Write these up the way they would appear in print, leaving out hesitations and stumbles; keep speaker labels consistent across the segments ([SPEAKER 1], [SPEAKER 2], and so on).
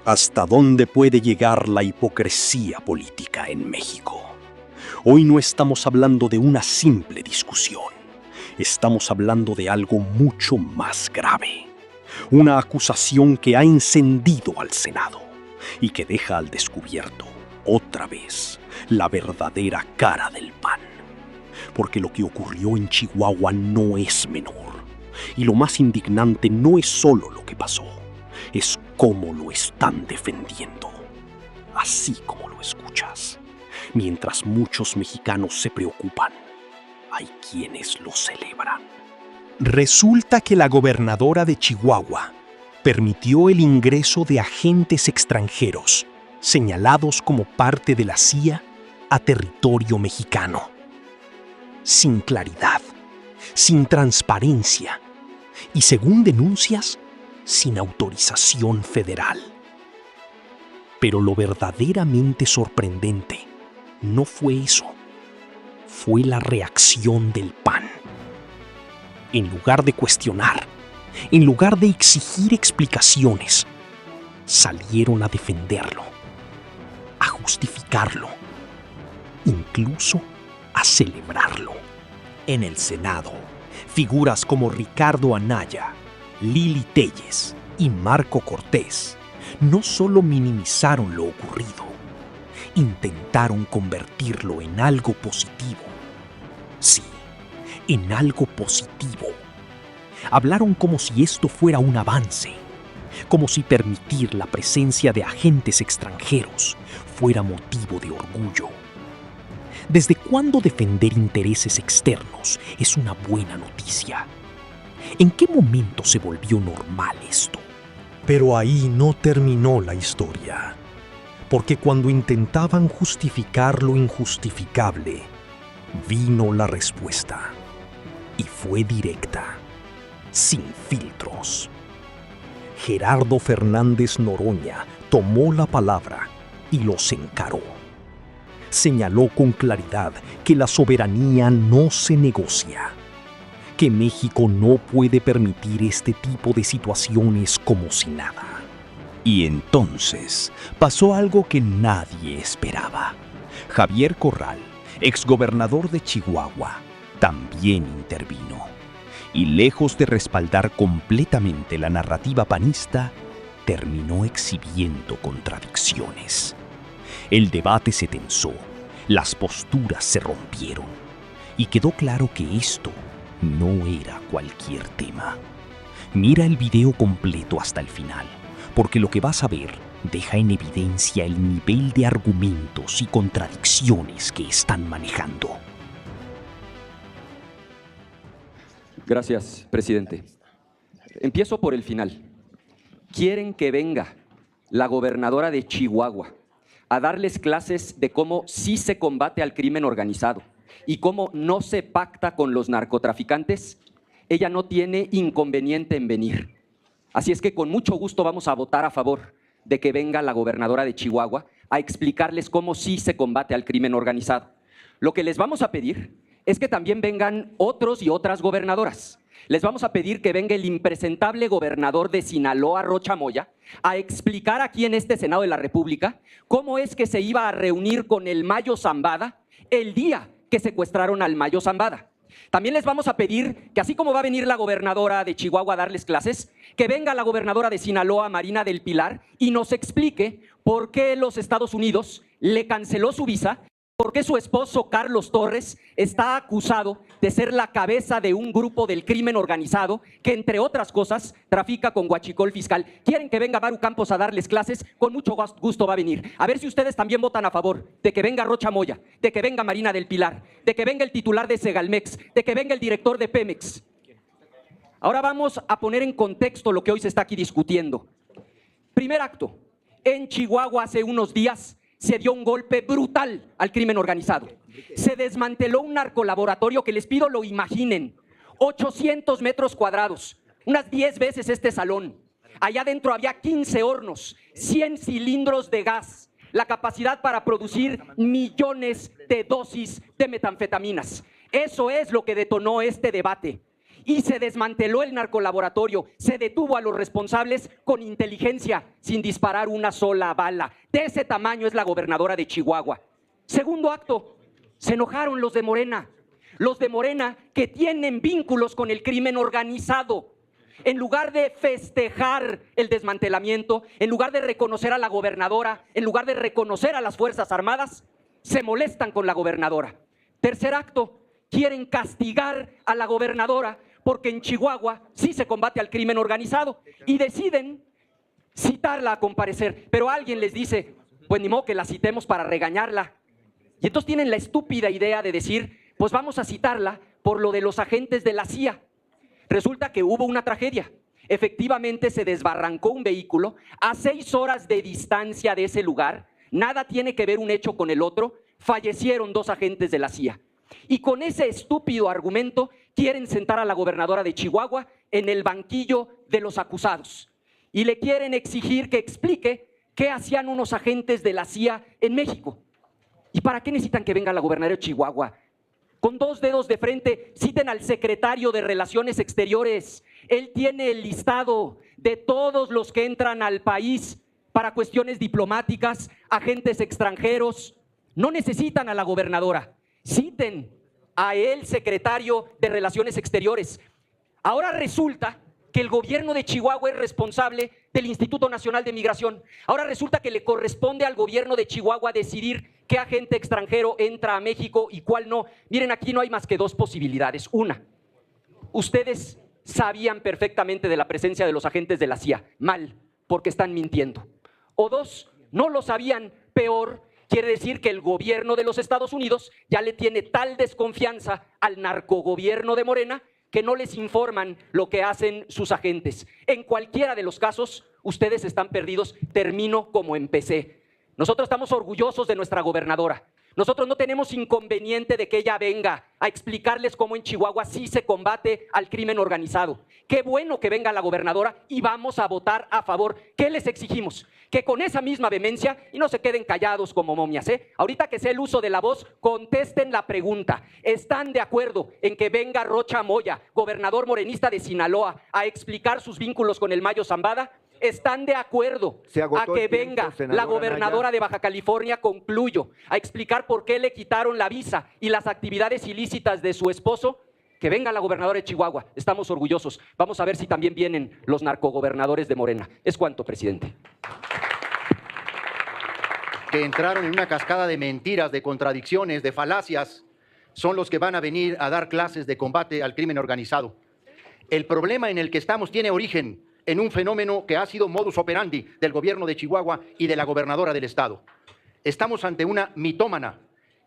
[SPEAKER 1] ¿Hasta dónde puede llegar la hipocresía política en México? Hoy no estamos hablando de una simple discusión. Estamos hablando de algo mucho más grave. Una acusación que ha encendido al Senado y que deja al descubierto, otra vez, la verdadera cara del PAN. Porque lo que ocurrió en Chihuahua no es menor. Y lo más indignante no es solo lo que pasó, es cómo lo están defendiendo. Así como lo escuchas. Mientras muchos mexicanos se preocupan, hay quienes lo celebran.
[SPEAKER 2] Resulta que la gobernadora de Chihuahua permitió el ingreso de agentes extranjeros, señalados como parte de la CIA, a territorio mexicano. Sin claridad, sin transparencia y, según denuncias, sin autorización federal. Pero lo verdaderamente sorprendente no fue eso, fue la reacción del PAN. En lugar de cuestionar, en lugar de exigir explicaciones, salieron a defenderlo, a justificarlo, incluso a celebrarlo. En el Senado, figuras como Ricardo Anaya, Lili Téllez y Marco Cortés no solo minimizaron lo ocurrido, intentaron convertirlo en algo positivo. Sí, en algo positivo. Hablaron como si esto fuera un avance, como si permitir la presencia de agentes extranjeros fuera motivo de orgullo. ¿Desde cuándo defender intereses externos es una buena noticia? ¿En qué momento se volvió normal esto?
[SPEAKER 3] Pero ahí no terminó la historia, porque cuando intentaban justificar lo injustificable, vino la respuesta, y fue directa, sin filtros. Gerardo Fernández Noroña tomó la palabra y los encaró. Señaló con claridad que la soberanía no se negocia, que México no puede permitir este tipo de situaciones como si nada.
[SPEAKER 4] Y entonces pasó algo que nadie esperaba. Javier Corral, exgobernador de Chihuahua, también intervino. Y lejos de respaldar completamente la narrativa panista, terminó exhibiendo contradicciones. El debate se tensó, las posturas se rompieron, y quedó claro que esto no era cualquier tema. Mira el video completo hasta el final, porque lo que vas a ver deja en evidencia el nivel de argumentos y contradicciones que están manejando.
[SPEAKER 5] Gracias, presidente. Empiezo por el final. Quieren que venga la gobernadora de Chihuahua a darles clases de cómo sí se combate al crimen organizado y cómo no se pacta con los narcotraficantes. Ella no tiene inconveniente en venir. Así es que con mucho gusto vamos a votar a favor de que venga la gobernadora de Chihuahua a explicarles cómo sí se combate al crimen organizado. Lo que les vamos a pedir es que también vengan otros y otras gobernadoras. Les vamos a pedir que venga el impresentable gobernador de Sinaloa, Rocha Moya, a explicar aquí en este Senado de la República cómo es que se iba a reunir con el Mayo Zambada el día que secuestraron al Mayo Zambada. También les vamos a pedir que, así como va a venir la gobernadora de Chihuahua a darles clases, que venga la gobernadora de Sinaloa, Marina del Pilar, y nos explique por qué los Estados Unidos le canceló su visa, por qué su esposo Carlos Torres está acusado de ser la cabeza de un grupo del crimen organizado que, entre otras cosas, trafica con huachicol fiscal. ¿Quieren que venga Maru Campos a darles clases? Con mucho gusto va a venir. A ver si ustedes también votan a favor de que venga Rocha Moya, de que venga Marina del Pilar, de que venga el titular de Segalmex, de que venga el director de Pemex. Ahora vamos a poner en contexto lo que hoy se está aquí discutiendo. Primer acto. En Chihuahua hace unos días se dio un golpe brutal al crimen organizado. Se desmanteló un narcolaboratorio que les pido lo imaginen. 800 metros cuadrados, unas 10 veces este salón. Allá adentro había 15 hornos, 100 cilindros de gas, la capacidad para producir millones de dosis de metanfetaminas. Eso es lo que detonó este debate. y se desmanteló el narcolaboratorio, se detuvo a los responsables con inteligencia, sin disparar una sola bala. De ese tamaño es la gobernadora de Chihuahua. Segundo acto, se enojaron los de Morena que tienen vínculos con el crimen organizado. En lugar de festejar el desmantelamiento, en lugar de reconocer a la gobernadora, en lugar de reconocer a las Fuerzas Armadas, se molestan con la gobernadora. Tercer acto, quieren castigar a la gobernadora porque en Chihuahua sí se combate al crimen organizado y deciden citarla a comparecer, pero alguien les dice, pues ni modo que la citemos para regañarla. Y entonces tienen la estúpida idea de decir, pues vamos a citarla por lo de los agentes de la CIA. Resulta que hubo una tragedia. Efectivamente se desbarrancó un vehículo a 6 horas de distancia de ese lugar. Nada tiene que ver un hecho con el otro. Fallecieron 2 agentes de la CIA. Y con ese estúpido argumento quieren sentar a la gobernadora de Chihuahua en el banquillo de los acusados. Y le quieren exigir que explique qué hacían unos agentes de la CIA en México. ¿Y para qué necesitan que venga la gobernadora de Chihuahua? Con 2 dedos de frente, citen al secretario de Relaciones Exteriores. Él tiene el listado de todos los que entran al país para cuestiones diplomáticas, agentes extranjeros. No necesitan a la gobernadora. Citen a el secretario de Relaciones Exteriores. Ahora resulta que el gobierno de Chihuahua es responsable del Instituto Nacional de Migración. Ahora resulta que le corresponde al gobierno de Chihuahua decidir qué agente extranjero entra a México y cuál no. Miren, aquí no hay más que 2 posibilidades. Una, ustedes sabían perfectamente de la presencia de los agentes de la CIA. Mal, porque están mintiendo. O 2, no lo sabían. Peor, quiere decir que el gobierno de los Estados Unidos ya le tiene tal desconfianza al narcogobierno de Morena que no les informan lo que hacen sus agentes. En cualquiera de los casos, ustedes están perdidos. Termino como empecé. Nosotros estamos orgullosos de nuestra gobernadora. Nosotros no tenemos inconveniente de que ella venga a explicarles cómo en Chihuahua sí se combate al crimen organizado. Qué bueno que venga la gobernadora y vamos a votar a favor. ¿Qué les exigimos? Que con esa misma vehemencia, y no se queden callados como momias, ahorita que sea el uso de la voz, contesten la pregunta. ¿Están de acuerdo en que venga Rocha Moya, gobernador morenista de Sinaloa, a explicar sus vínculos con el Mayo Zambada? ¿Están de acuerdo a que venga la gobernadora de Baja California, concluyo, a explicar por qué le quitaron la visa y las actividades ilícitas de su esposo? Que venga la gobernadora de Chihuahua, estamos orgullosos. Vamos a ver si también vienen los narcogobernadores de Morena. Es cuanto, presidente.
[SPEAKER 6] Que entraron en una cascada de mentiras, de contradicciones, de falacias, son los que van a venir a dar clases de combate al crimen organizado. El problema en el que estamos tiene origen en un fenómeno que ha sido modus operandi del gobierno de Chihuahua y de la gobernadora del estado. Estamos ante una mitómana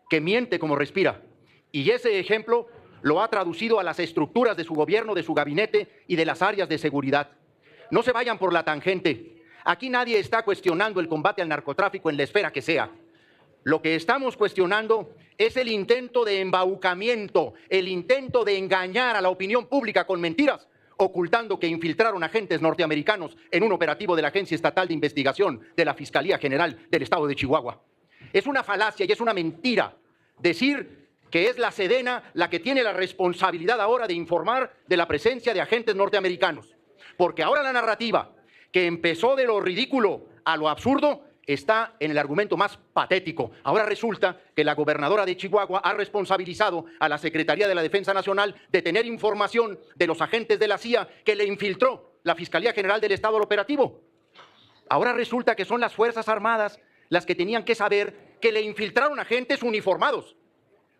[SPEAKER 6] que miente como respira, y ese ejemplo lo ha traducido a las estructuras de su gobierno, de su gabinete y de las áreas de seguridad. No se vayan por la tangente. Aquí nadie está cuestionando el combate al narcotráfico en la esfera que sea. Lo que estamos cuestionando es el intento de embaucamiento, el intento de engañar a la opinión pública con mentiras, ocultando que infiltraron agentes norteamericanos en un operativo de la Agencia Estatal de Investigación de la Fiscalía General del Estado de Chihuahua. Es una falacia y es una mentira decir que es la Sedena la que tiene la responsabilidad ahora de informar de la presencia de agentes norteamericanos. Porque ahora la narrativa, que empezó de lo ridículo a lo absurdo, está en el argumento más patético. Ahora resulta que la gobernadora de Chihuahua ha responsabilizado a la Secretaría de la Defensa Nacional de tener información de los agentes de la CIA que le infiltró la Fiscalía General del Estado al operativo. Ahora resulta que son las Fuerzas Armadas las que tenían que saber que le infiltraron agentes uniformados,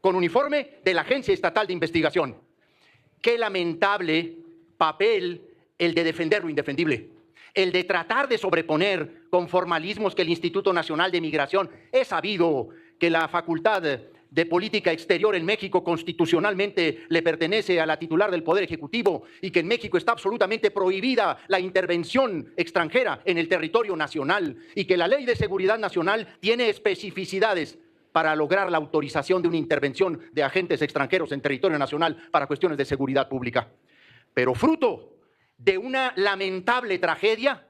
[SPEAKER 6] con uniforme de la Agencia Estatal de Investigación. Qué lamentable papel el de defender lo indefendible. El de tratar de sobreponer con formalismos que el Instituto Nacional de Migración. Es sabido que la facultad de política exterior en México constitucionalmente le pertenece a la titular del Poder Ejecutivo y que en México está absolutamente prohibida la intervención extranjera en el territorio nacional y que la Ley de Seguridad Nacional tiene especificidades para lograr la autorización de una intervención de agentes extranjeros en territorio nacional para cuestiones de seguridad pública. Pero fruto de una lamentable tragedia,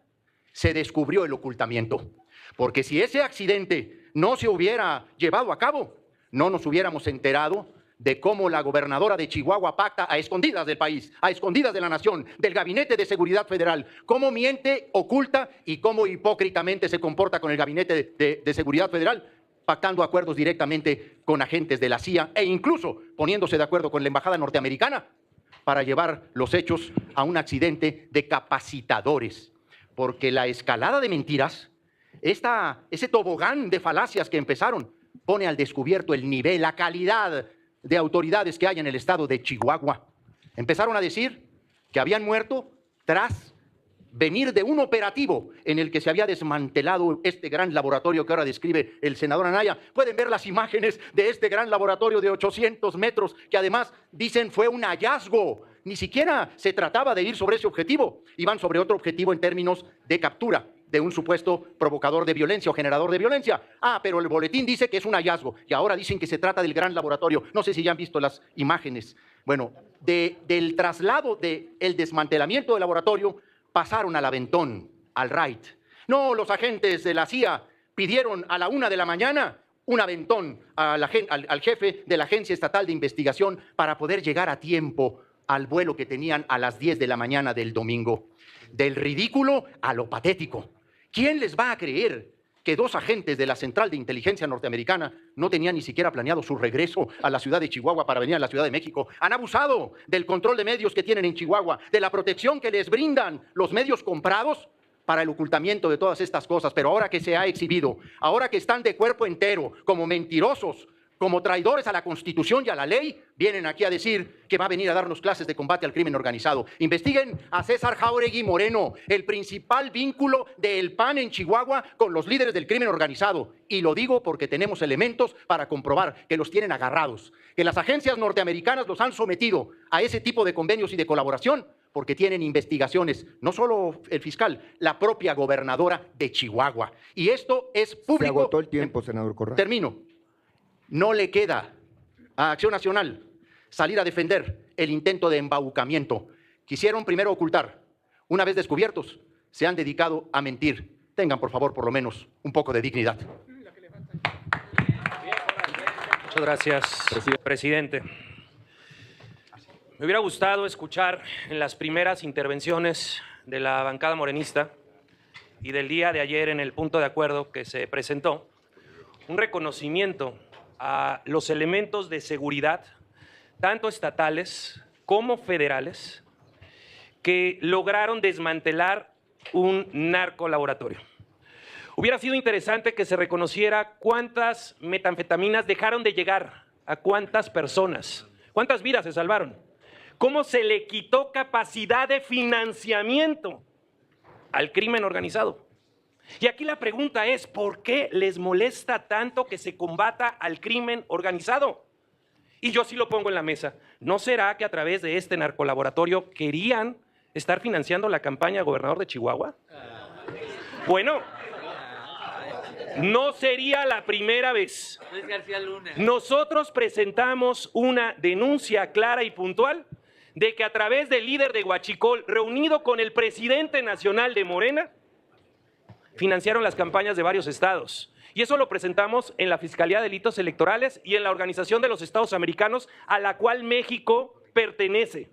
[SPEAKER 6] se descubrió el ocultamiento. Porque si ese accidente no se hubiera llevado a cabo, no nos hubiéramos enterado de cómo la gobernadora de Chihuahua pacta a escondidas del país, a escondidas de la nación, del Gabinete de Seguridad Federal, cómo miente, oculta y cómo hipócritamente se comporta con el Gabinete de Seguridad Federal, pactando acuerdos directamente con agentes de la CIA e incluso poniéndose de acuerdo con la embajada norteamericana para llevar los hechos a un accidente de capacitadores. Porque la escalada de mentiras, ese tobogán de falacias que empezaron, pone al descubierto el nivel, la calidad de autoridades que hay en el estado de Chihuahua. Empezaron a decir que habían muerto tras venir de un operativo en el que se había desmantelado este gran laboratorio que ahora describe el senador Anaya. Pueden ver las imágenes de este gran laboratorio de 800 metros que además dicen fue un hallazgo. Ni siquiera se trataba de ir sobre ese objetivo, iban sobre otro objetivo en términos de captura de un supuesto provocador de violencia o generador de violencia. Pero el boletín dice que es un hallazgo y ahora dicen que se trata del gran laboratorio. No sé si ya han visto las imágenes. Bueno, del traslado, del desmantelamiento del laboratorio, pasaron al aventón, al raid. No, los agentes de la CIA pidieron a la 1 de la mañana un aventón al jefe de la Agencia Estatal de Investigación para poder llegar a tiempo al vuelo que tenían a las 10 de la mañana del domingo. Del ridículo a lo patético. ¿Quién les va a creer que 2 agentes de la Central de Inteligencia Norteamericana no tenían ni siquiera planeado su regreso a la ciudad de Chihuahua para venir a la Ciudad de México? Han abusado del control de medios que tienen en Chihuahua, de la protección que les brindan los medios comprados para el ocultamiento de todas estas cosas. Pero ahora que se ha exhibido, ahora que están de cuerpo entero como mentirosos, como traidores a la Constitución y a la ley, vienen aquí a decir que va a venir a darnos clases de combate al crimen organizado. Investiguen a César Jáuregui Moreno, el principal vínculo del PAN en Chihuahua con los líderes del crimen organizado. Y lo digo porque tenemos elementos para comprobar que los tienen agarrados, que las agencias norteamericanas los han sometido a ese tipo de convenios y de colaboración porque tienen investigaciones, no solo el fiscal, la propia gobernadora de Chihuahua. Y esto es público.
[SPEAKER 7] Se agotó el tiempo, senador Corral.
[SPEAKER 6] Termino. No le queda a Acción Nacional salir a defender el intento de embaucamiento. Quisieron primero ocultar. Una vez descubiertos, se han dedicado a mentir. Tengan, por favor, por lo menos un poco de dignidad.
[SPEAKER 8] Muchas gracias, presidente. Me hubiera gustado escuchar en las primeras intervenciones de la bancada morenista y del día de ayer en el punto de acuerdo que se presentó, un reconocimiento a los elementos de seguridad, tanto estatales como federales, que lograron desmantelar un narcolaboratorio. Hubiera sido interesante que se reconociera cuántas metanfetaminas dejaron de llegar a cuántas personas, cuántas vidas se salvaron, cómo se le quitó capacidad de financiamiento al crimen organizado. Y aquí la pregunta es, ¿por qué les molesta tanto que se combata al crimen organizado? Y yo sí lo pongo en la mesa. ¿No será que a través de este narcolaboratorio querían estar financiando la campaña de gobernador de Chihuahua? Bueno, no sería la primera vez. Nosotros presentamos una denuncia clara y puntual de que a través del líder de Huachicol, reunido con el presidente nacional de Morena, financiaron las campañas de varios estados. Y eso lo presentamos en la Fiscalía de Delitos Electorales y en la Organización de los Estados Americanos, a la cual México pertenece.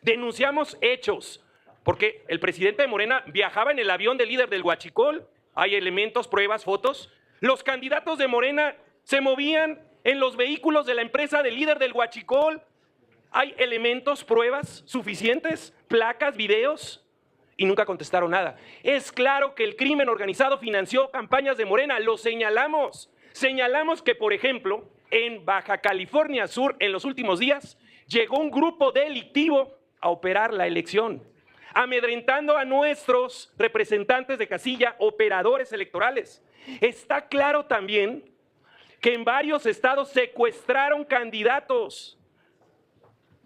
[SPEAKER 8] Denunciamos hechos, porque el presidente de Morena viajaba en el avión del líder del Huachicol. Hay elementos, pruebas, fotos. Los candidatos de Morena se movían en los vehículos de la empresa del líder del Huachicol. Hay elementos, pruebas suficientes, placas, videos. Y nunca contestaron nada. Es claro que el crimen organizado financió campañas de Morena, lo señalamos. Señalamos que, por ejemplo, en Baja California Sur, en los últimos días, llegó un grupo delictivo a operar la elección, amedrentando a nuestros representantes de casilla, operadores electorales. Está claro también que en varios estados secuestraron candidatos,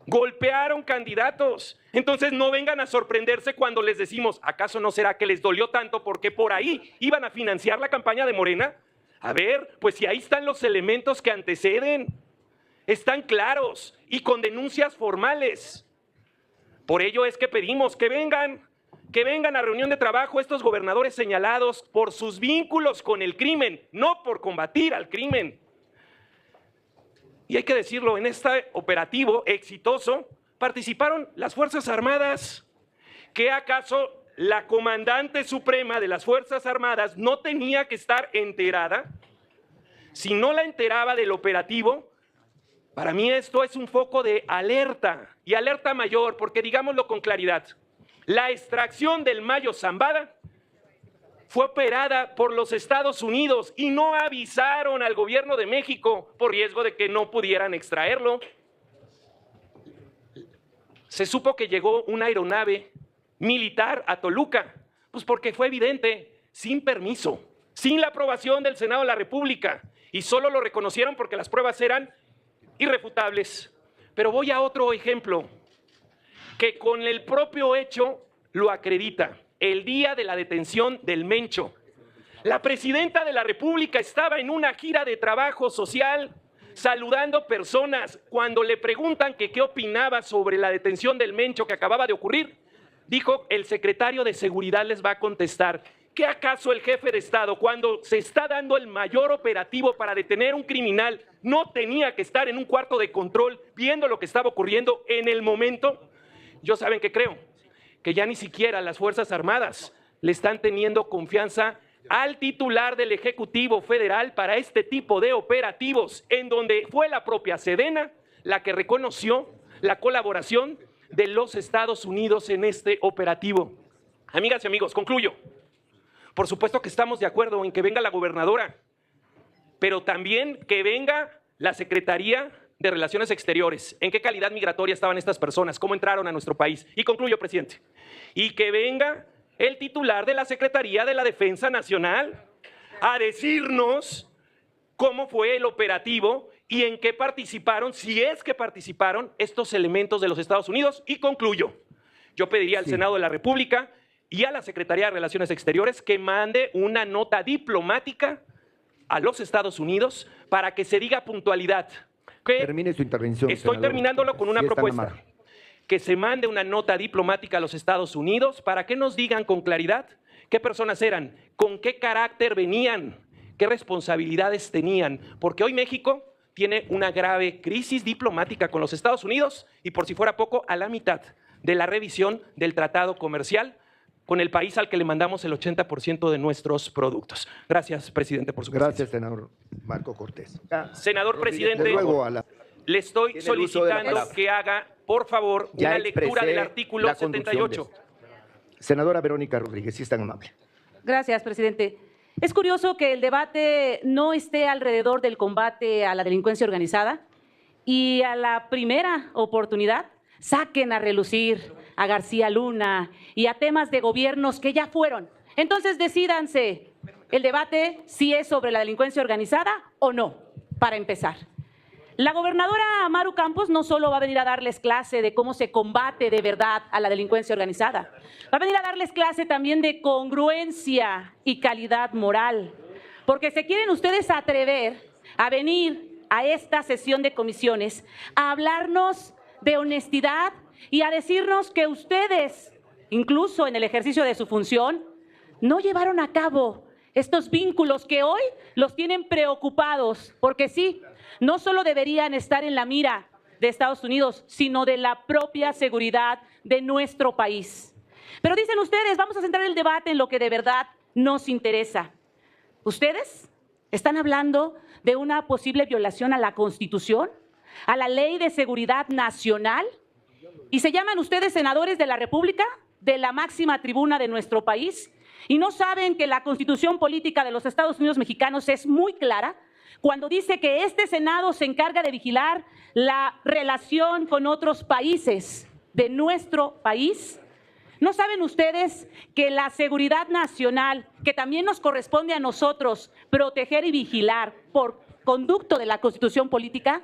[SPEAKER 8] golpearon candidatos. Entonces no vengan a sorprenderse cuando les decimos, ¿acaso no será que les dolió tanto porque por ahí iban a financiar la campaña de Morena? A ver, pues si ahí están los elementos que anteceden, están claros y con denuncias formales. Por ello es que pedimos que vengan a reunión de trabajo estos gobernadores señalados por sus vínculos con el crimen, no por combatir al crimen. y hay que decirlo, en este operativo exitoso participaron las Fuerzas Armadas. ¿Qué acaso la comandante suprema de las Fuerzas Armadas no tenía que estar enterada? Si no la enteraba del operativo, para mí esto es un foco de alerta y alerta mayor, porque digámoslo con claridad, la extracción del Mayo Zambada fue operada por los Estados Unidos y no avisaron al gobierno de México por riesgo de que no pudieran extraerlo. Se supo que llegó una aeronave militar a Toluca, pues porque fue evidente, sin permiso, sin la aprobación del Senado de la República, y solo lo reconocieron porque las pruebas eran irrefutables. Pero voy a otro ejemplo, que con el propio hecho lo acredita. El día de la detención del Mencho, la presidenta de la República estaba en una gira de trabajo social, saludando personas. Cuando le preguntan que qué opinaba sobre la detención del Mencho que acababa de ocurrir, dijo: el secretario de Seguridad les va a contestar. ¿Qué acaso el jefe de Estado, cuando se está dando el mayor operativo para detener un criminal, no tenía que estar en un cuarto de control viendo lo que estaba ocurriendo en el momento? Yo, ¿saben qué creo? Que ya ni siquiera las Fuerzas Armadas le están teniendo confianza al titular del Ejecutivo Federal para este tipo de operativos, en donde fue la propia Sedena la que reconoció la colaboración de los Estados Unidos en este operativo. Amigas y amigos, concluyo. Por supuesto que estamos de acuerdo en que venga la gobernadora, pero también que venga la Secretaría de Relaciones Exteriores. ¿En qué calidad migratoria estaban estas personas? ¿Cómo entraron a nuestro país? Y concluyo, presidente. Y que venga el titular de la Secretaría de la Defensa Nacional a decirnos cómo fue el operativo y en qué participaron, si es que participaron, estos elementos de los Estados Unidos. Y concluyo. Yo pediría al Senado de la República y a la Secretaría de Relaciones Exteriores que mande una nota diplomática a los Estados Unidos para que se diga puntualidad.
[SPEAKER 7] Termine su intervención.
[SPEAKER 8] Estoy
[SPEAKER 7] senador,
[SPEAKER 8] terminándolo con una
[SPEAKER 7] si es tan
[SPEAKER 8] propuesta.
[SPEAKER 7] amable.
[SPEAKER 8] Que se mande una nota diplomática a los Estados Unidos para que nos digan con claridad qué personas eran, con qué carácter venían, qué responsabilidades tenían. Porque hoy México tiene una grave crisis diplomática con los Estados Unidos y, por si fuera poco, a la mitad de la revisión del tratado comercial con el país al que le mandamos el 80% de nuestros productos. Gracias, presidente, por su presencia.
[SPEAKER 7] Gracias, senador Marco Cortés.
[SPEAKER 8] Senador presidente,
[SPEAKER 7] Luego a la...
[SPEAKER 8] le estoy
[SPEAKER 7] Tiene el uso de la
[SPEAKER 8] solicitando
[SPEAKER 7] palabra.
[SPEAKER 8] que haga, por favor,
[SPEAKER 7] Ya
[SPEAKER 8] una lectura
[SPEAKER 7] expresé
[SPEAKER 8] del artículo
[SPEAKER 7] la conducción
[SPEAKER 8] 78.
[SPEAKER 7] de esto. Senadora Verónica Rodríguez, si es tan amable.
[SPEAKER 9] Gracias, presidente. Es curioso que el debate no esté alrededor del combate a la delincuencia organizada y a la primera oportunidad saquen a relucir a García Luna y a temas de gobiernos que ya fueron. Entonces decídanse, el debate si es sobre la delincuencia organizada o no, para empezar. La gobernadora Maru Campos no solo va a venir a darles clase de cómo se combate de verdad a la delincuencia organizada, va a venir a darles clase también de congruencia y calidad moral, porque se quieren ustedes atrever a venir a esta sesión de comisiones a hablarnos de honestidad y a decirnos que ustedes, incluso en el ejercicio de su función, no llevaron a cabo estos vínculos que hoy los tienen preocupados, porque sí, no solo deberían estar en la mira de Estados Unidos, sino de la propia seguridad de nuestro país. Pero dicen ustedes, vamos a centrar el debate en lo que de verdad nos interesa. ¿Ustedes están hablando de una posible violación a la Constitución, a la Ley de Seguridad Nacional? ¿Y se llaman ustedes senadores de la República, de la máxima tribuna de nuestro país? ¿Y no saben que la Constitución Política de los Estados Unidos Mexicanos es muy clara cuando dice que este Senado se encarga de vigilar la relación con otros países de nuestro país? ¿No saben ustedes que la seguridad nacional, que también nos corresponde a nosotros proteger y vigilar por conducto de la Constitución Política,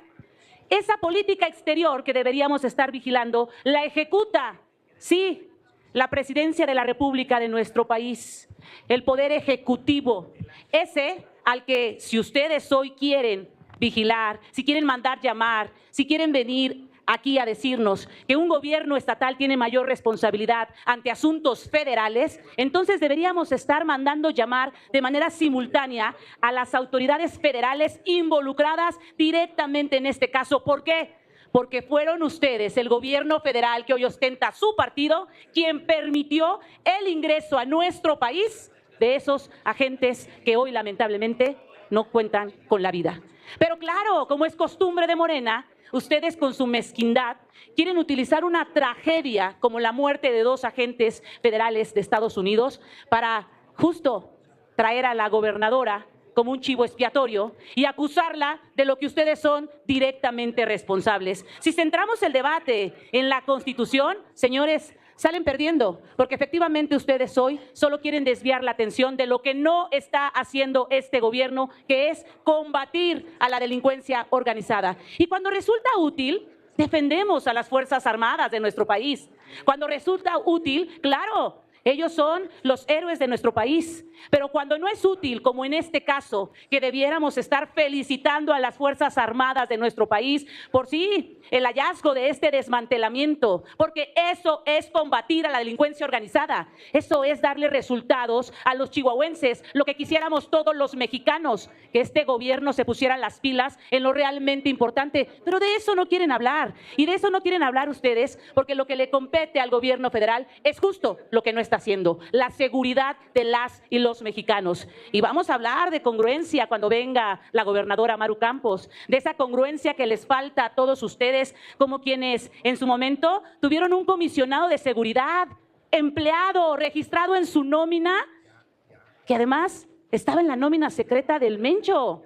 [SPEAKER 9] esa política exterior que deberíamos estar vigilando la ejecuta, sí, la Presidencia de la República de nuestro país, el Poder Ejecutivo, ese al que si ustedes hoy quieren vigilar, si quieren mandar llamar, si quieren venir aquí a decirnos que un gobierno estatal tiene mayor responsabilidad ante asuntos federales, entonces deberíamos estar mandando llamar de manera simultánea a las autoridades federales involucradas directamente en este caso. ¿Por qué? Porque fueron ustedes, el gobierno federal que hoy ostenta su partido, quien permitió el ingreso a nuestro país de esos agentes que hoy lamentablemente no cuentan con la vida. Pero claro, como es costumbre de Morena, ustedes con su mezquindad quieren utilizar una tragedia como la muerte de 2 agentes federales de Estados Unidos para justo traer a la gobernadora como un chivo expiatorio y acusarla de lo que ustedes son directamente responsables. Si centramos el debate en la Constitución, señores, salen perdiendo, porque efectivamente ustedes hoy solo quieren desviar la atención de lo que no está haciendo este gobierno, que es combatir a la delincuencia organizada. Y cuando resulta útil, defendemos a las Fuerzas Armadas de nuestro país. Cuando resulta útil, claro, ellos son los héroes de nuestro país. Pero cuando no es útil, como en este caso, que debiéramos estar felicitando a las Fuerzas Armadas de nuestro país por sí, el hallazgo de este desmantelamiento, porque eso es combatir a la delincuencia organizada, eso es darle resultados a los chihuahuenses, lo que quisiéramos todos los mexicanos, que este gobierno se pusiera las pilas en lo realmente importante, pero de eso no quieren hablar, y de eso no quieren hablar ustedes, porque lo que le compete al gobierno federal es justo lo que no está haciendo, la seguridad de las y los mexicanos. Y vamos a hablar de congruencia cuando venga la gobernadora Maru Campos, de esa congruencia que les falta a todos ustedes, como quienes en su momento tuvieron un comisionado de seguridad, empleado, registrado en su nómina, que además estaba en la nómina secreta del Mencho.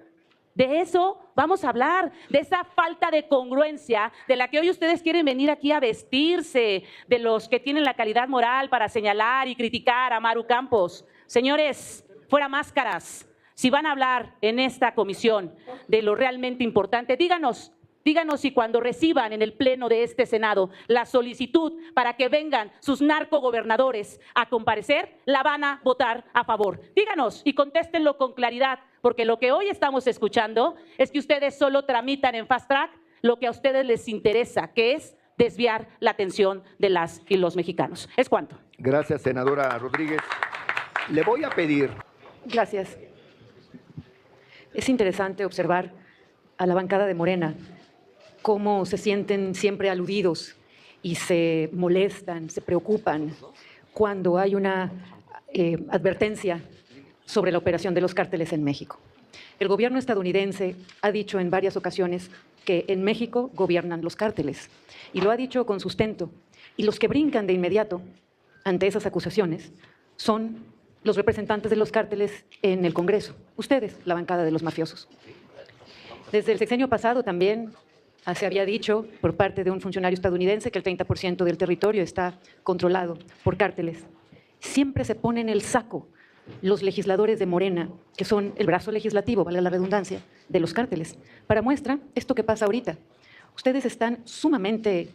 [SPEAKER 9] De eso vamos a hablar, de esa falta de congruencia de la que hoy ustedes quieren venir aquí a vestirse, de los que tienen la calidad moral para señalar y criticar a Maru Campos. Señores, fuera máscaras. Si van a hablar en esta comisión de lo realmente importante, díganos si cuando reciban en el pleno de este Senado la solicitud para que vengan sus narcogobernadores a comparecer, la van a votar a favor. Díganos y contéstenlo con claridad, porque lo que hoy estamos escuchando es que ustedes solo tramitan en fast track lo que a ustedes les interesa, que es desviar la atención de las y los mexicanos. ¿Es cuánto?
[SPEAKER 7] Gracias, senadora Rodríguez. Le voy a pedir.
[SPEAKER 10] Gracias. Es interesante observar a la bancada de Morena cómo se sienten siempre aludidos y se molestan, se preocupan cuando hay una advertencia sobre la operación de los cárteles en México. El gobierno estadounidense ha dicho en varias ocasiones que en México gobiernan los cárteles y lo ha dicho con sustento. Y los que brincan de inmediato ante esas acusaciones son los representantes de los cárteles en el Congreso, ustedes, la bancada de los mafiosos. Desde el sexenio pasado también se había dicho por parte de un funcionario estadounidense que el 30% del territorio está controlado por cárteles. Siempre se ponen el saco los legisladores de Morena, que son el brazo legislativo, vale la redundancia, de los cárteles. Para muestra, esto que pasa ahorita. Ustedes están sumamente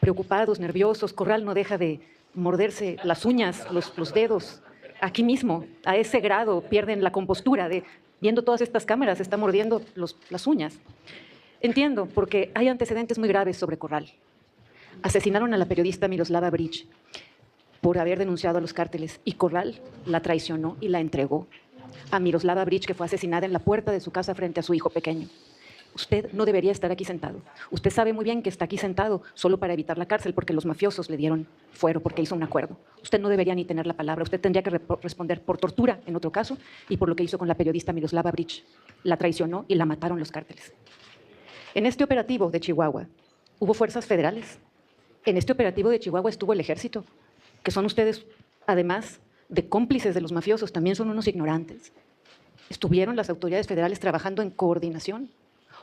[SPEAKER 10] preocupados, nerviosos. Corral no deja de morderse las uñas, los dedos, aquí mismo, a ese grado pierden la compostura de, viendo todas estas cámaras, está mordiendo las uñas. Entiendo, porque hay antecedentes muy graves sobre Corral. Asesinaron a la periodista Miroslava Bridge por haber denunciado a los cárteles y Corral la traicionó y la entregó a Miroslava Bridge, que fue asesinada en la puerta de su casa frente a su hijo pequeño. Usted no debería estar aquí sentado. Usted sabe muy bien que está aquí sentado solo para evitar la cárcel, porque los mafiosos le dieron fuero, porque hizo un acuerdo. Usted no debería ni tener la palabra. Usted tendría que responder por tortura en otro caso y por lo que hizo con la periodista Miroslava Bridge. La traicionó y la mataron los cárteles. En este operativo de Chihuahua hubo fuerzas federales. En este operativo de Chihuahua estuvo el ejército, que son ustedes, además de cómplices de los mafiosos, también son unos ignorantes. ¿Estuvieron las autoridades federales trabajando en coordinación?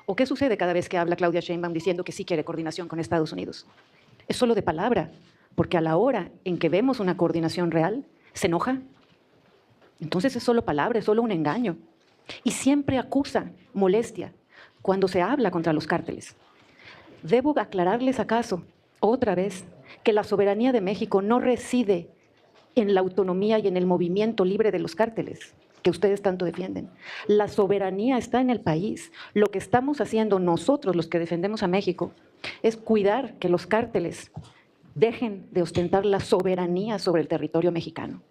[SPEAKER 10] ¿O qué sucede cada vez que habla Claudia Sheinbaum diciendo que sí quiere coordinación con Estados Unidos? Es solo de palabra, porque a la hora en que vemos una coordinación real, se enoja. Entonces es solo palabra, es solo un engaño. Y siempre acusa molestia cuando se habla contra los cárteles. ¿Debo aclararles acaso, otra vez, que la soberanía de México no reside en la autonomía y en el movimiento libre de los cárteles que ustedes tanto defienden? La soberanía está en el país. Lo que estamos haciendo nosotros, los que defendemos a México, es cuidar que los cárteles dejen de ostentar la soberanía sobre el territorio mexicano.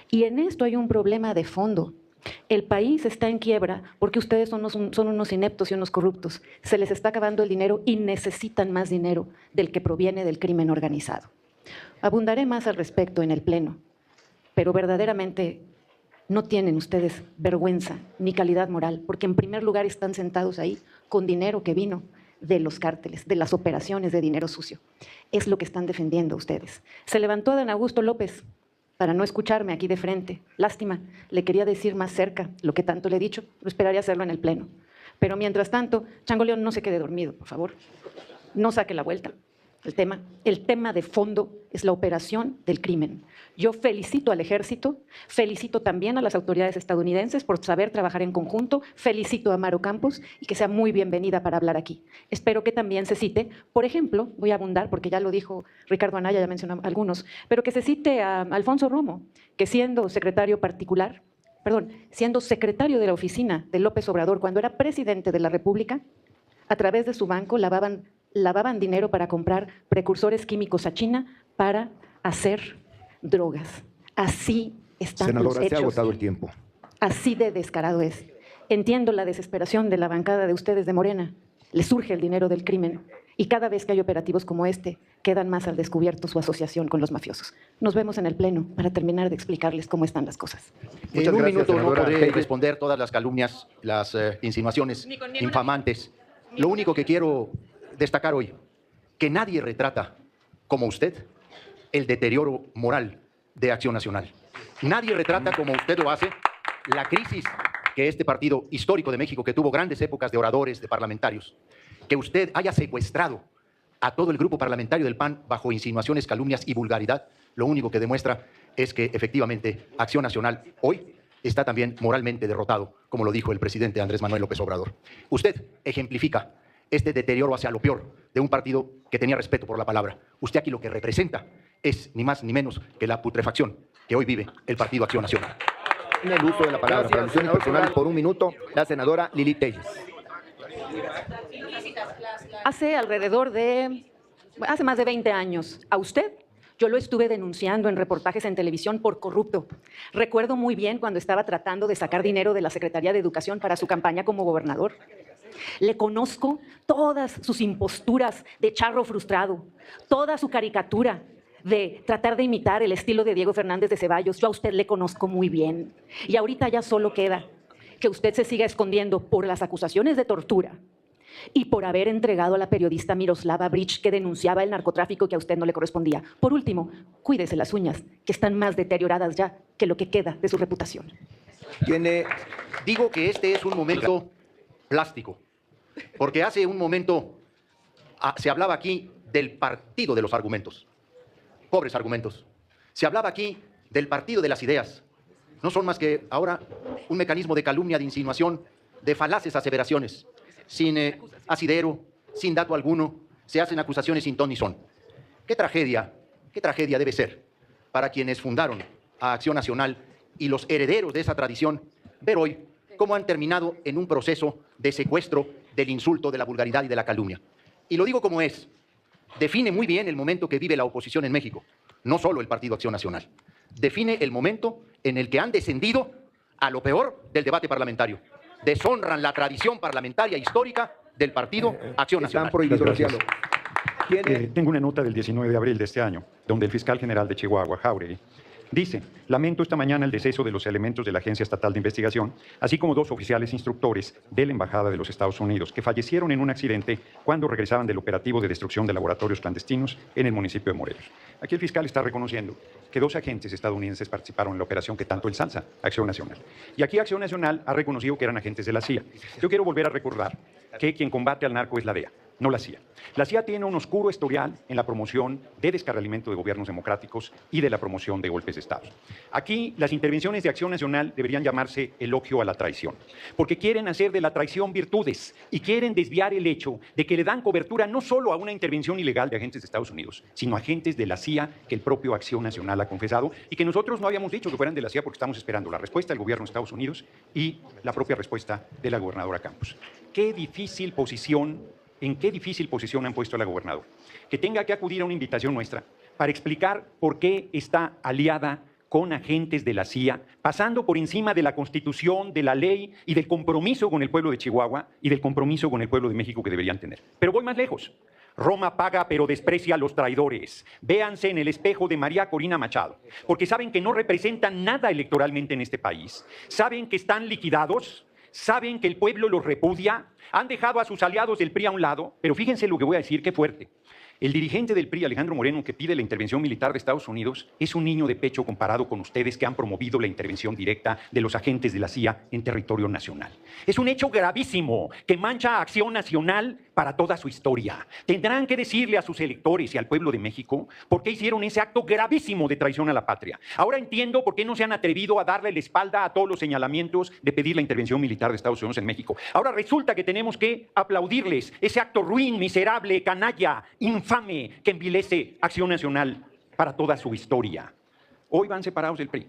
[SPEAKER 10] Y en esto hay un problema de fondo. El país está en quiebra porque ustedes son unos ineptos y unos corruptos. Se les está acabando el dinero y necesitan más dinero del que proviene del crimen organizado. Abundaré más al respecto en el Pleno, pero verdaderamente no tienen ustedes vergüenza ni calidad moral, porque en primer lugar están sentados ahí con dinero que vino de los cárteles, de las operaciones de dinero sucio. Es lo que están defendiendo ustedes. Se levantó Adán Augusto López para no escucharme aquí de frente. Lástima, le quería decir más cerca lo que tanto le he dicho, pero esperaría hacerlo en el Pleno. Pero mientras tanto, Chango León, no se quede dormido, por favor. No saque la vuelta. El tema de fondo es la operación del crimen. Yo felicito al ejército, felicito también a las autoridades estadounidenses por saber trabajar en conjunto, felicito a Maru Campos y que sea muy bienvenida para hablar aquí. Espero que también se cite, por ejemplo, voy a abundar porque ya lo dijo Ricardo Anaya, ya mencionó algunos, pero que se cite a Alfonso Romo, que siendo secretario de la oficina de López Obrador cuando era presidente de la República, a través de su banco lavaban dinero para comprar precursores químicos a China para hacer drogas. Así están los hechos.
[SPEAKER 7] Senadora, se ha agotado el tiempo.
[SPEAKER 10] Así de descarado es. Entiendo la desesperación de la bancada de ustedes de Morena. Les surge el dinero del crimen y cada vez que hay operativos como este, quedan más al descubierto su asociación con los mafiosos. Nos vemos en el Pleno para terminar de explicarles cómo están las cosas.
[SPEAKER 6] En un minuto no podré responder todas las calumnias, las insinuaciones infamantes. Lo único que quiero destacar hoy, que nadie retrata como usted el deterioro moral de Acción Nacional. Nadie retrata como usted lo hace la crisis que este partido histórico de México, que tuvo grandes épocas de oradores, de parlamentarios, que usted haya secuestrado a todo el grupo parlamentario del PAN bajo insinuaciones, calumnias y vulgaridad, lo único que demuestra es que efectivamente Acción Nacional hoy está también moralmente derrotado, como lo dijo el presidente Andrés Manuel López Obrador. Usted ejemplifica este deterioro hacia lo peor de un partido que tenía respeto por la palabra. Usted aquí lo que representa es ni más ni menos que la putrefacción que hoy vive el Partido Acción Nacional.
[SPEAKER 7] En el uso de la palabra para alusiones personales por un minuto, la senadora Lili Telles.
[SPEAKER 10] Hace más de 20 años, a usted yo lo estuve denunciando en reportajes en televisión por corrupto. Recuerdo muy bien cuando estaba tratando de sacar dinero de la Secretaría de Educación para su campaña como gobernador. Le conozco todas sus imposturas de charro frustrado, toda su caricatura de tratar de imitar el estilo de Diego Fernández de Ceballos. Yo a usted le conozco muy bien. Y ahorita ya solo queda que usted se siga escondiendo por las acusaciones de tortura y por haber entregado a la periodista Miroslava Bridge, que denunciaba el narcotráfico que a usted no le correspondía. Por último, cuídese las uñas, que están más deterioradas ya que lo que queda de su reputación.
[SPEAKER 6] Digo que este es un momento plástico, porque hace un momento se hablaba aquí del partido de los argumentos. Pobres argumentos. Se hablaba aquí del partido de las ideas. No son más que ahora un mecanismo de calumnia, de insinuación, de falaces aseveraciones. Sin asidero, sin dato alguno, se hacen acusaciones sin ton ni son. Qué tragedia debe ser para quienes fundaron a Acción Nacional y los herederos de esa tradición ver hoy cómo han terminado en un proceso de secuestro del insulto, de la vulgaridad y de la calumnia. Y lo digo como es. Define muy bien el momento que vive la oposición en México, no solo el Partido Acción Nacional. Define el momento en el que han descendido a lo peor del debate parlamentario. Deshonran la tradición parlamentaria histórica del Partido Acción Nacional.
[SPEAKER 7] Están prohibidos los diálogos.
[SPEAKER 11] Tengo una nota del 19 de abril de este año, donde el fiscal general de Chihuahua, Jáuregui, dice: lamento esta mañana el deceso de los elementos de la Agencia Estatal de Investigación, así como 2 oficiales instructores de la Embajada de los Estados Unidos, que fallecieron en un accidente cuando regresaban del operativo de destrucción de laboratorios clandestinos en el municipio de Morelos. Aquí el fiscal está reconociendo que 2 agentes estadounidenses participaron en la operación que tanto ensalza Acción Nacional. Y aquí Acción Nacional ha reconocido que eran agentes de la CIA. Yo quiero volver a recordar que quien combate al narco es la DEA, no la CIA. La CIA tiene un oscuro historial en la promoción de descarrilamiento de gobiernos democráticos y de la promoción de golpes de Estado. Aquí las intervenciones de Acción Nacional deberían llamarse elogio a la traición, porque quieren hacer de la traición virtudes y quieren desviar el hecho de que le dan cobertura no solo a una intervención ilegal de agentes de Estados Unidos, sino a agentes de la CIA que el propio Acción Nacional ha confesado y que nosotros no habíamos dicho que fueran de la CIA porque estamos esperando la respuesta del gobierno de Estados Unidos y la propia respuesta de la gobernadora Campos. Qué difícil posición en qué difícil posición han puesto a la gobernadora. Que tenga que acudir a una invitación nuestra para explicar por qué está aliada con agentes de la CIA, pasando por encima de la Constitución, de la ley y del compromiso con el pueblo de Chihuahua y del compromiso con el pueblo de México que deberían tener. Pero voy más lejos. Roma paga pero desprecia a los traidores. Véanse en el espejo de María Corina Machado, porque saben que no representan nada electoralmente en este país. Saben que están liquidados, saben que el pueblo los repudia, han dejado a sus aliados del PRI a un lado, pero fíjense lo que voy a decir, qué fuerte. El dirigente del PRI, Alejandro Moreno, que pide la intervención militar de Estados Unidos, es un niño de pecho comparado con ustedes que han promovido la intervención directa de los agentes de la CIA en territorio nacional. Es un hecho gravísimo que mancha a Acción Nacional para toda su historia. Tendrán que decirle a sus electores y al pueblo de México por qué hicieron ese acto gravísimo de traición a la patria. Ahora entiendo por qué no se han atrevido a darle la espalda a todos los señalamientos de pedir la intervención militar de Estados Unidos en México. Ahora resulta que tenemos que aplaudirles ese acto ruin, miserable, canalla, infame que envilece Acción Nacional para toda su historia. Hoy van separados del PRI,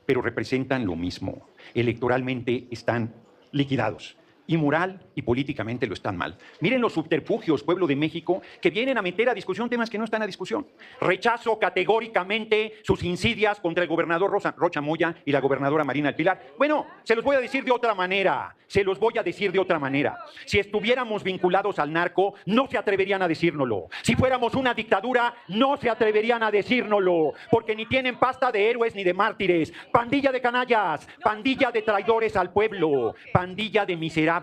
[SPEAKER 11] pero representan lo mismo. Electoralmente están liquidados. Y moral y políticamente lo están mal. Miren los subterfugios, pueblo de México, que vienen a meter a discusión temas que no están a discusión. Rechazo categóricamente sus insidias contra el gobernador Rocha Moya y la gobernadora Marina del Pilar. Bueno, se los voy a decir de otra manera. Si estuviéramos vinculados al narco, no se atreverían a decírnoslo. Si fuéramos una dictadura, no se atreverían a decírnoslo. Porque ni tienen pasta de héroes ni de mártires. Pandilla de canallas, pandilla de traidores al pueblo, pandilla de miserables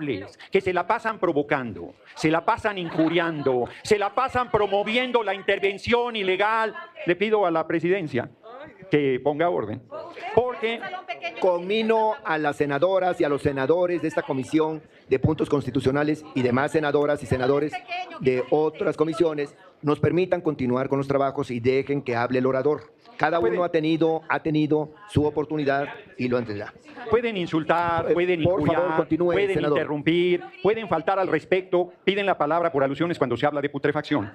[SPEAKER 11] que se la pasan provocando, se la pasan injuriando, se la pasan promoviendo la intervención ilegal. Le pido a la presidencia que ponga orden, porque
[SPEAKER 7] conmino a las senadoras y a los senadores de esta comisión de puntos constitucionales y demás senadoras y senadores de otras comisiones nos permitan continuar con los trabajos y dejen que hable el orador. Cada uno ha tenido su oportunidad y lo entenderá.
[SPEAKER 11] Pueden insultar, pueden injuriar, pueden interrumpir, pueden faltar al respeto, piden la palabra por alusiones cuando se habla de putrefacción.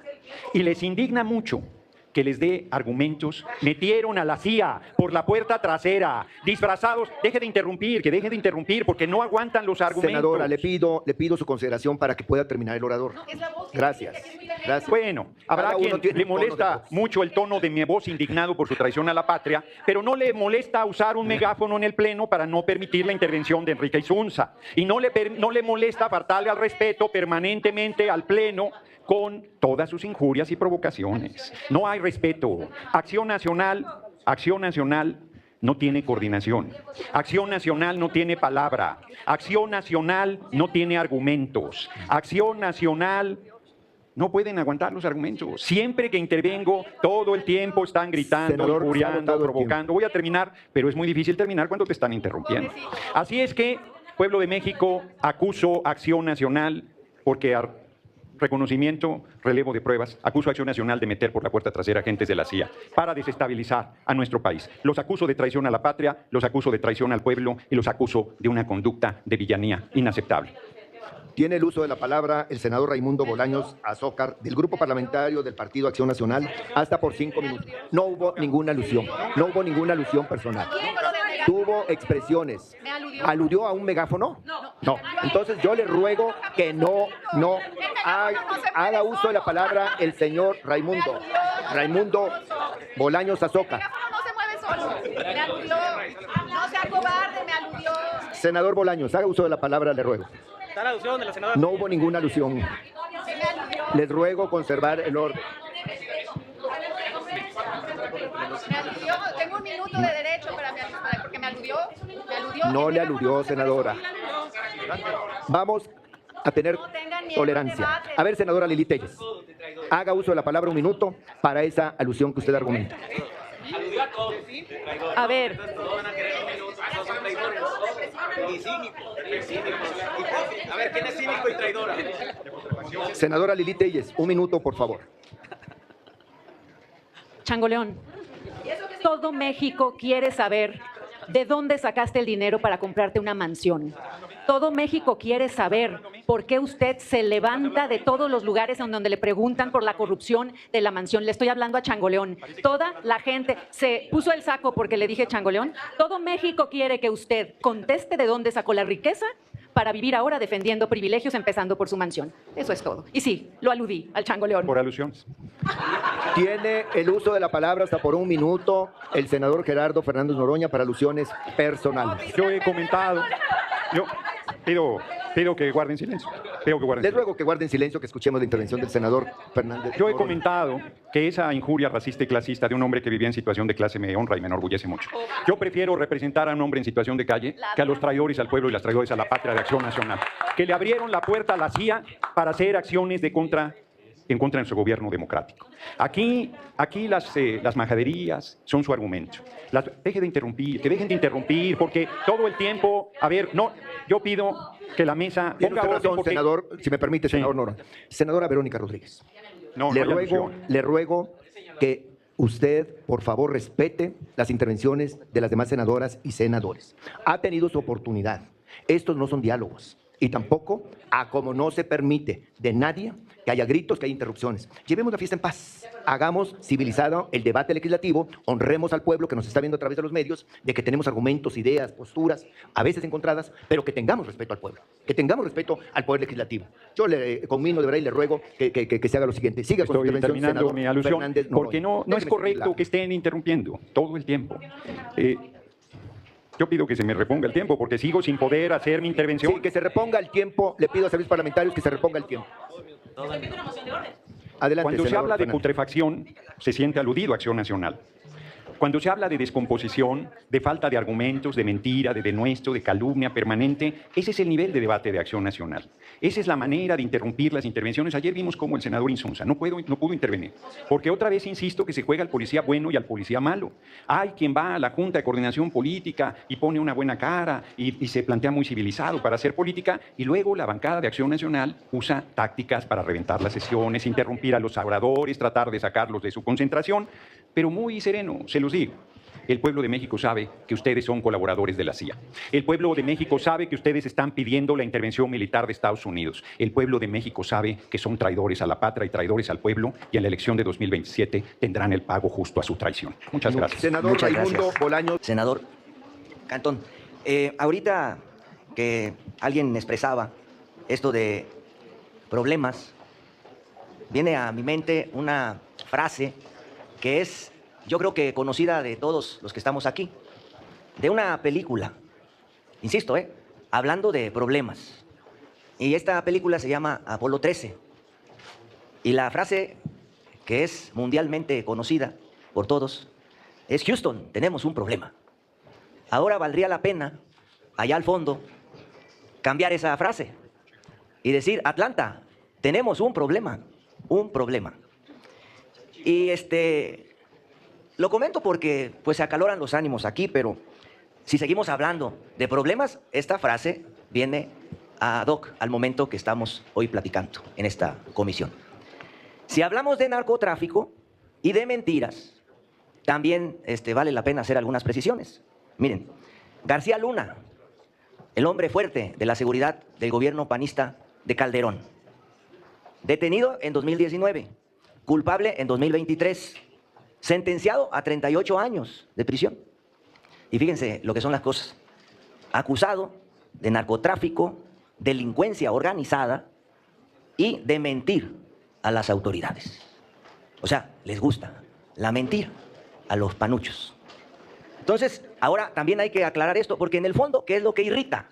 [SPEAKER 11] Y les indigna mucho que les dé argumentos. Metieron a la CIA por la puerta trasera, disfrazados. Deje de interrumpir, porque no aguantan los argumentos.
[SPEAKER 7] Senadora, le pido su consideración para que pueda terminar el orador. Gracias.
[SPEAKER 11] Bueno, habrá quien le molesta mucho el tono de mi voz indignado por su traición a la patria, pero no le molesta usar un megáfono en el Pleno para no permitir la intervención de Enrique Isunza. Y no le molesta faltarle al respeto permanentemente al Pleno con todas sus injurias y provocaciones. No hay respeto. Acción Nacional no tiene coordinación. Acción Nacional no tiene palabra. Acción Nacional no tiene argumentos. Acción Nacional no pueden aguantar los argumentos. Siempre que intervengo, todo el tiempo están gritando, injuriando, provocando. Voy a terminar, pero es muy difícil terminar cuando te están interrumpiendo. Así es que, pueblo de México, acuso a Acción Nacional porque reconocimiento, relevo de pruebas, acuso a Acción Nacional de meter por la puerta trasera agentes de la CIA para desestabilizar a nuestro país. Los acuso de traición a la patria, los acuso de traición al pueblo y los acuso de una conducta de villanía inaceptable.
[SPEAKER 7] Tiene el uso de la palabra el senador Raimundo Bolaños Azócar, del Grupo Parlamentario del Partido Acción Nacional, hasta por 5 minutos. No hubo ninguna alusión personal. Tuvo expresiones. ¿Aludió a un megáfono? No. Entonces yo le ruego que no haga uso de la palabra el señor Raimundo Bolaños Azócar.
[SPEAKER 12] No se mueve solo. Me aludió. No sea cobarde, me aludió.
[SPEAKER 7] Senador Bolaños, haga uso de la palabra, le ruego.
[SPEAKER 13] Está la alusión de la senadora.
[SPEAKER 7] No hubo ninguna alusión. Les ruego conservar el orden.
[SPEAKER 12] Me aludió. Tengo un minuto de derecho porque me aludió.
[SPEAKER 7] No le aludió, senadora. Vamos a tener tolerancia. A ver, senadora Lili Telles, haga uso de la palabra un minuto para esa alusión que usted argumenta.
[SPEAKER 10] A ver.
[SPEAKER 13] A ver, ¿quién es cínico y traidora?
[SPEAKER 7] Senadora Lili Telles, un minuto, por favor.
[SPEAKER 10] Changoleón, todo México quiere saber de dónde sacaste el dinero para comprarte una mansión. Todo México quiere saber por qué usted se levanta de todos los lugares en donde le preguntan por la corrupción de la mansión. Le estoy hablando a Changoleón. Toda la gente se puso el saco porque le dije Changoleón. Todo México quiere que usted conteste de dónde sacó la riqueza para vivir ahora defendiendo privilegios empezando por su mansión. Eso es todo. Y sí, lo aludí al Chango León.
[SPEAKER 11] Por alusiones.
[SPEAKER 7] Tiene el uso de la palabra hasta por 1 minuto el senador Gerardo Fernández Noroña para alusiones personales.
[SPEAKER 11] Yo he comentado, yo pido que guarden silencio.
[SPEAKER 7] Les ruego que guarden silencio, que escuchemos la intervención del senador Fernández.
[SPEAKER 11] Yo he comentado que esa injuria racista y clasista de un hombre que vivía en situación de clase me honra y me enorgullece mucho. Yo prefiero representar a un hombre en situación de calle que a los traidores al pueblo y las traidores a la patria de Acción Nacional, que le abrieron la puerta a la CIA para hacer acciones en contra de su gobierno democrático. Aquí las majaderías son su argumento. Dejen de interrumpir, porque todo el tiempo, yo pido que la mesa
[SPEAKER 7] ponga orden porque... senador, si me permite, senador Noroña. Senadora Verónica Rodríguez, le ruego que usted, por favor, respete las intervenciones de las demás senadoras y senadores. Ha tenido su oportunidad. Estos no son diálogos. Y tampoco, como no se permite de nadie que haya gritos, que haya interrupciones. Llevemos la fiesta en paz. Hagamos civilizado el debate legislativo, honremos al pueblo que nos está viendo a través de los medios, de que tenemos argumentos, ideas, posturas, a veces encontradas, pero que tengamos respeto al pueblo, que tengamos respeto al poder legislativo. Yo le conmino de verdad y le ruego que se haga lo siguiente. Siga con su intervención,
[SPEAKER 11] terminando mi alusión,
[SPEAKER 7] Fernández Noroña.
[SPEAKER 11] Porque no es correcto que estén interrumpiendo todo el tiempo. Yo pido que se me reponga el tiempo, porque sigo sin poder hacer mi intervención.
[SPEAKER 7] Sí, que se reponga el tiempo. Le pido a servicios parlamentarios que se reponga el tiempo. Adelante,
[SPEAKER 11] cuando se habla de
[SPEAKER 7] Fernández.
[SPEAKER 11] putrefacción, se siente aludido a Acción Nacional. Cuando se habla de descomposición, de falta de argumentos, de mentira, de denuesto, de calumnia permanente, ese es el nivel de debate de Acción Nacional. Esa es la manera de interrumpir las intervenciones. Ayer vimos cómo el senador Insunza no pudo intervenir, porque otra vez insisto que se juega al policía bueno y al policía malo. Hay quien va a la Junta de Coordinación Política y pone una buena cara y se plantea muy civilizado para hacer política, y luego la bancada de Acción Nacional usa tácticas para reventar las sesiones, interrumpir a los oradores, tratar de sacarlos de su concentración, pero muy sereno, se los digo. El pueblo de México sabe que ustedes son colaboradores de la CIA. El pueblo de México sabe que ustedes están pidiendo la intervención militar de Estados Unidos. El pueblo de México sabe que son traidores a la patria y traidores al pueblo, y en la elección de 2027 tendrán el pago justo a su traición. Muchas gracias.
[SPEAKER 7] Senador Raimundo Bolaños.
[SPEAKER 14] Senador Cantón, ahorita que alguien expresaba esto de problemas, viene a mi mente una frase que es, yo creo que conocida de todos los que estamos aquí, de una película, insisto, hablando de problemas. Y esta película se llama Apolo 13. Y la frase que es mundialmente conocida por todos es: Houston, tenemos un problema. Ahora valdría la pena, allá al fondo, cambiar esa frase y decir: Atlanta, tenemos un problema, un problema. Y lo comento porque pues se acaloran los ánimos aquí, pero si seguimos hablando de problemas, esta frase viene ad hoc al momento que estamos hoy platicando en esta comisión. Si hablamos de narcotráfico y de mentiras, también vale la pena hacer algunas precisiones. Miren, García Luna, el hombre fuerte de la seguridad del gobierno panista de Calderón, detenido en 2019, culpable en 2023, sentenciado a 38 años de prisión. Y fíjense lo que son las cosas. Acusado de narcotráfico, delincuencia organizada y de mentir a las autoridades. O sea, les gusta la mentira a los panuchos. Entonces, ahora también hay que aclarar esto, porque en el fondo, ¿qué es lo que irrita?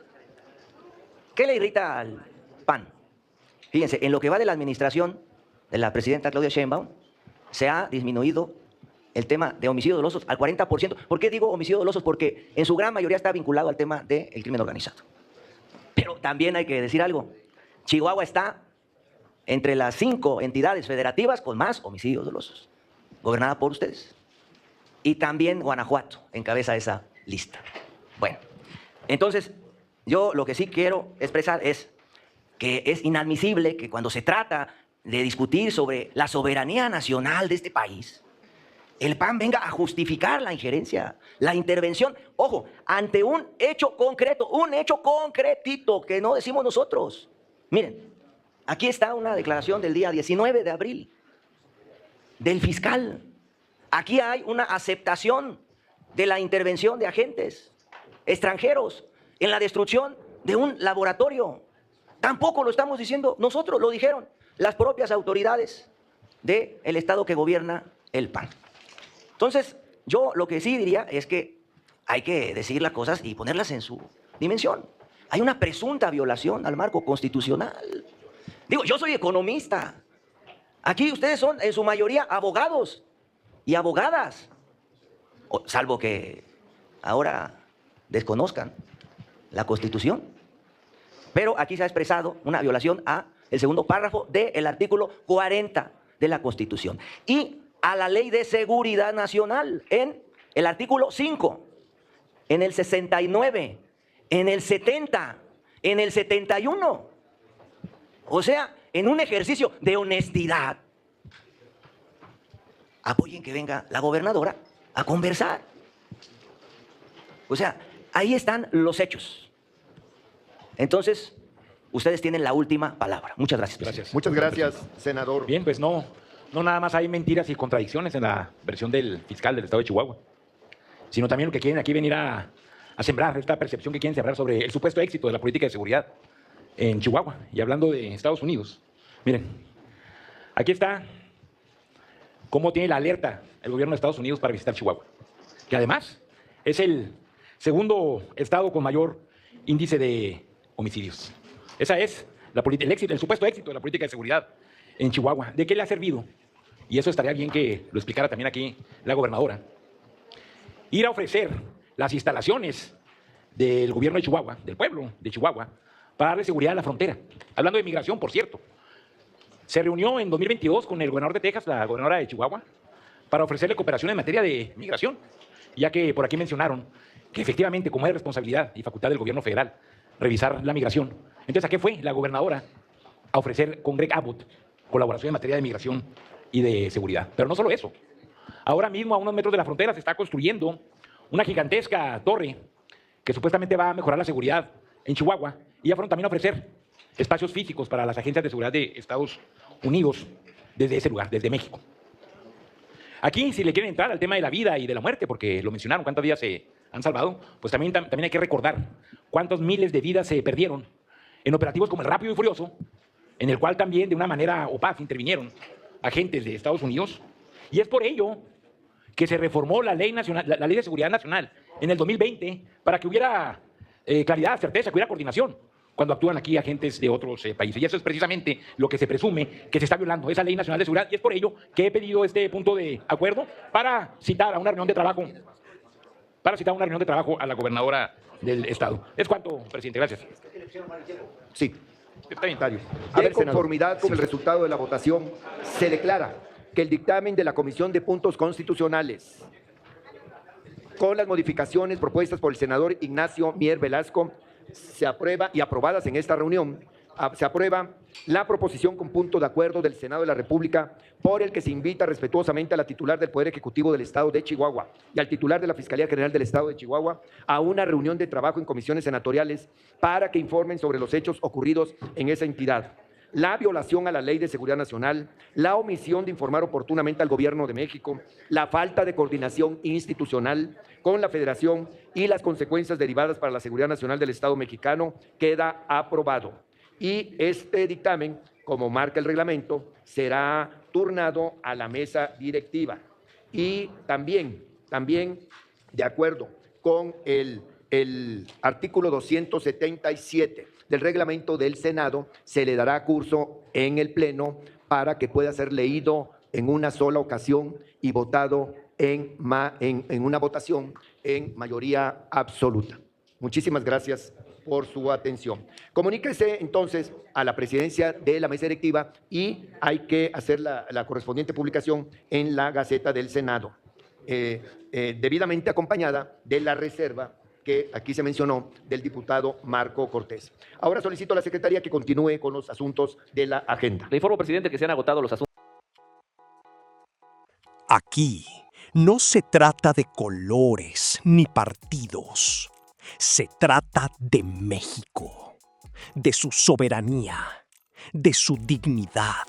[SPEAKER 14] ¿Qué le irrita al PAN? Fíjense, en lo que va de la administración de la presidenta Claudia Sheinbaum, se ha disminuido el tema de homicidios dolosos al 40%. ¿Por qué digo homicidios dolosos? Porque en su gran mayoría está vinculado al tema del crimen organizado. Pero también hay que decir algo. Chihuahua está entre las 5 entidades federativas con más homicidios dolosos, gobernada por ustedes. Y también Guanajuato encabeza esa lista. Bueno, entonces yo lo que sí quiero expresar es que es inadmisible que cuando se trata de discutir sobre la soberanía nacional de este país, el PAN venga a justificar la injerencia, la intervención, ojo, ante un hecho concreto, un hecho concretito que no decimos nosotros. Miren, aquí está una declaración del día 19 de abril del fiscal. Aquí hay una aceptación de la intervención de agentes extranjeros en la destrucción de un laboratorio. Tampoco lo estamos diciendo nosotros, lo dijeron las propias autoridades del Estado que gobierna el PAN. Entonces, yo lo que sí diría es que hay que decir las cosas y ponerlas en su dimensión. Hay una presunta violación al marco constitucional. Digo, yo soy economista. Aquí ustedes son, en su mayoría, abogados y abogadas. Salvo que ahora desconozcan la Constitución. Pero aquí se ha expresado una violación al segundo párrafo del artículo 40 de la Constitución. Y a la Ley de Seguridad Nacional en el artículo 5, en el 69, en el 70, en el 71. O sea, en un ejercicio de honestidad, apoyen que venga la gobernadora a conversar. O sea, ahí están los hechos. Entonces, ustedes tienen la última palabra. Muchas gracias.
[SPEAKER 7] Gracias. Muchas gracias, senador.
[SPEAKER 15] Bien, pues no nada más hay mentiras y contradicciones en la versión del fiscal del estado de Chihuahua, sino también lo que quieren aquí venir a sembrar, esta percepción que quieren sembrar sobre el supuesto éxito de la política de seguridad en Chihuahua. Y hablando de Estados Unidos, miren, aquí está cómo tiene la alerta el gobierno de Estados Unidos para visitar Chihuahua, que además es el segundo estado con mayor índice de homicidios. Esa es el supuesto éxito de la política de seguridad en Chihuahua. ¿De qué le ha servido? Y eso estaría bien que lo explicara también aquí la gobernadora. Ir a ofrecer las instalaciones del gobierno de Chihuahua, del pueblo de Chihuahua, para darle seguridad a la frontera. Hablando de migración, por cierto. Se reunió en 2022 con el gobernador de Texas, la gobernadora de Chihuahua, para ofrecerle cooperación en materia de migración, ya que por aquí mencionaron que efectivamente, como es responsabilidad y facultad del gobierno federal, revisar la migración. Entonces, ¿a qué fue la gobernadora? A ofrecer con Greg Abbott colaboración en materia de migración y de seguridad. Pero no solo eso. Ahora mismo, a unos metros de la frontera, se está construyendo una gigantesca torre que supuestamente va a mejorar la seguridad en Chihuahua, y ya fueron también a ofrecer espacios físicos para las agencias de seguridad de Estados Unidos desde ese lugar, desde México. Aquí, si le quieren entrar al tema de la vida y de la muerte, porque lo mencionaron, cuántas vidas se han salvado, pues también hay que recordar cuántos miles de vidas se perdieron en operativos como el Rápido y Furioso, en el cual también de una manera opaz intervinieron agentes de Estados Unidos, y es por ello que se reformó la Ley Nacional, la Ley de Seguridad Nacional en el 2020 para que hubiera claridad, certeza, que hubiera coordinación cuando actúan aquí agentes de otros países. Y eso es precisamente lo que se presume que se está violando, esa Ley Nacional de Seguridad, y es por ello que he pedido este punto de acuerdo para citar a una reunión de trabajo, a la gobernadora del estado. Es cuanto, presidente. Gracias.
[SPEAKER 7] Sí.
[SPEAKER 15] Está bien.
[SPEAKER 7] De conformidad con el resultado de la votación, se declara que el dictamen de la Comisión de Puntos Constitucionales, con las modificaciones propuestas por el senador Ignacio Mier Velasco, se aprueba, y aprobadas en esta reunión, se aprueba la proposición con punto de acuerdo del Senado de la República, por el que se invita respetuosamente a la titular del Poder Ejecutivo del Estado de Chihuahua y al titular de la Fiscalía General del Estado de Chihuahua a una reunión de trabajo en comisiones senatoriales para que informen sobre los hechos ocurridos en esa entidad, la violación a la Ley de Seguridad Nacional, la omisión de informar oportunamente al Gobierno de México, la falta de coordinación institucional con la Federación y las consecuencias derivadas para la seguridad nacional del Estado mexicano. Queda aprobado. Y este dictamen, como marca el reglamento, será turnado a la mesa directiva. Y también de acuerdo con el artículo 277 del reglamento del Senado, se le dará curso en el Pleno para que pueda ser leído en una sola ocasión y votado en una votación en mayoría absoluta. Muchísimas gracias por su atención. Comuníquese entonces a la presidencia de la mesa directiva y hay que hacer la correspondiente publicación en la Gaceta del Senado, debidamente acompañada de la reserva que aquí se mencionó del diputado Marco Cortés. Ahora solicito a la Secretaría que continúe con los asuntos de la agenda.
[SPEAKER 5] Le informo, presidente, que se han agotado los asuntos.
[SPEAKER 2] Aquí no se trata de colores ni partidos. Se trata de México, de su soberanía, de su dignidad.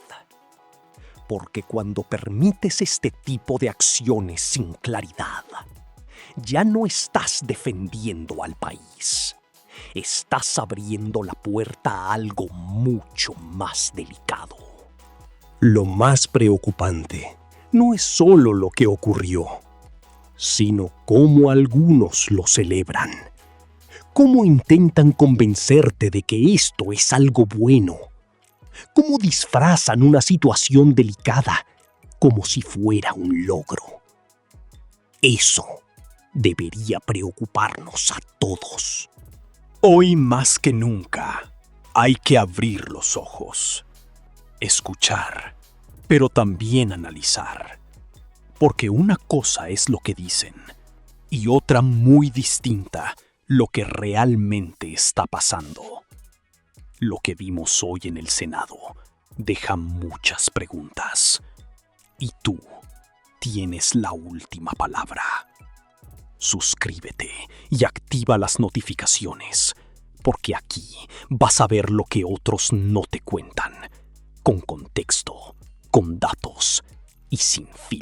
[SPEAKER 2] Porque cuando permites este tipo de acciones sin claridad, ya no estás defendiendo al país.
[SPEAKER 1] estás abriendo la puerta a algo mucho más delicado.
[SPEAKER 2] Lo más preocupante no es solo lo que ocurrió, sino cómo algunos lo celebran. Cómo intentan convencerte de que esto es algo bueno. Cómo disfrazan una situación delicada como si fuera un logro. Eso debería preocuparnos a todos.
[SPEAKER 3] Hoy más que nunca hay que abrir los ojos, escuchar, pero también analizar. Porque una cosa es lo que dicen y otra muy distinta lo que realmente está pasando. Lo que vimos hoy en el Senado deja muchas preguntas. Y tú tienes la última palabra. Suscríbete y activa las notificaciones, porque aquí vas a ver lo que otros no te cuentan, con contexto, con datos y sin filtro.